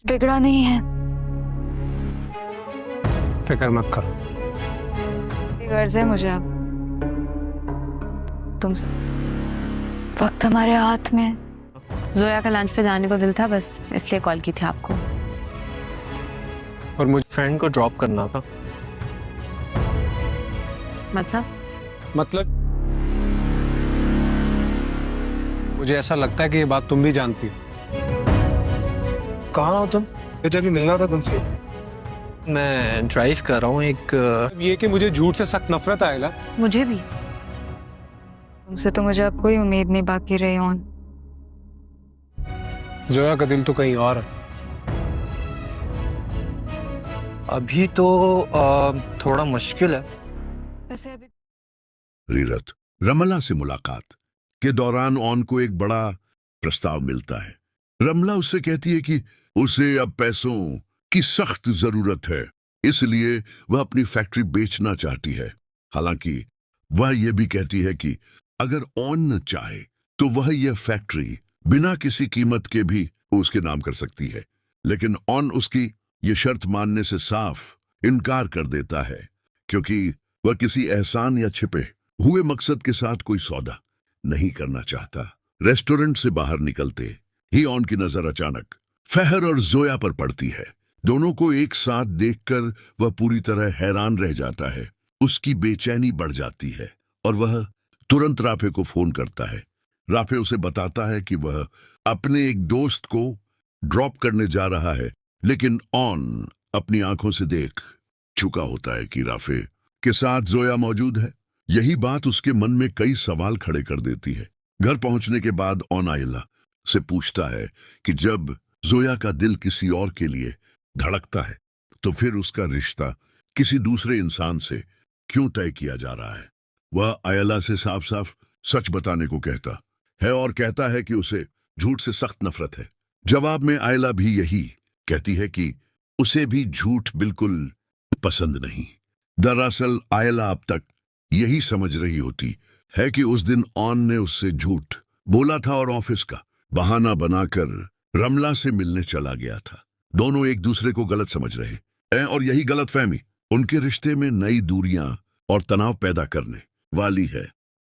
बिगड़ा नहीं है। फिक्र मत कर। ये गर्ज है मुझे अब तुमसे। वक्त हमारे हाथ में। जोया का लंच पे जाने को दिल था, बस इसलिए कॉल की थी आपको। और मुझे फ्रेंड को ड्रॉप करना था। मतलब मुझे ऐसा लगता है कि ये बात तुम भी जानती हो। कहाँ हो तुम? मुझे भी मिलना था तुमसे। मैं ड्राइव कर रहा हूँ ये कि मुझे झूठ से सख्त नफरत आएगा। मुझे भी। तुमसे तो मुझे अब कोई उम्मीद नहीं बाकी रही। ऑन जोया का दिल तो कहीं और है। अभी तो थोड़ा मुश्किल है। वैसे अभी रीरत रमला से मुलाकात के दौरान ऑन को एक बड़ा प्रस्ताव मिलता है। रमला उससे कहती है कि उसे अब पैसों की सख्त जरूरत है, इसलिए वह अपनी फैक्ट्री बेचना चाहती है। हालांकि वह यह भी कहती है कि अगर ऑन न चाहे तो वह यह फैक्ट्री बिना किसी कीमत के भी उसके नाम कर सकती है। लेकिन ऑन उसकी यह शर्त मानने से साफ इनकार कर देता है, क्योंकि वह किसी एहसान या छिपे हुए मकसद के साथ कोई सौदा नहीं करना चाहता। रेस्टोरेंट से बाहर निकलते ही ऑन की नजर अचानक फहर और जोया पर पड़ती है। दोनों को एक साथ देखकर वह पूरी तरह हैरान रह जाता है। उसकी बेचैनी बढ़ जाती है और वह तुरंत राफे को फोन करता है। राफे उसे बताता है कि वह अपने एक दोस्त को ड्रॉप करने जा रहा है, लेकिन ऑन अपनी आंखों से देख चुका होता है कि राफे के साथ जोया मौजूद है। यही बात उसके मन में कई सवाल खड़े कर देती है। घर पहुंचने के बाद ऑन आयला से पूछता है कि जब जोया का दिल किसी और के लिए धड़कता है तो फिर उसका रिश्ता किसी दूसरे इंसान से क्यों तय किया जा रहा है। वह आयला से साफ साफ सच बताने को कहता है और कहता है कि उसे झूठ से सख्त नफरत है। जवाब में आयला भी यही कहती है कि उसे भी झूठ बिल्कुल पसंद नहीं। दरअसल आयला अब तक यही समझ रही होती है कि उस दिन ऑन ने उससे झूठ बोला था और ऑफिस का बहाना बनाकर रमला से मिलने चला गया था। दोनों एक दूसरे को गलत समझ रहे हैं और यही गलतफहमी उनके रिश्ते में नई दूरियां और तनाव पैदा करने वाली है।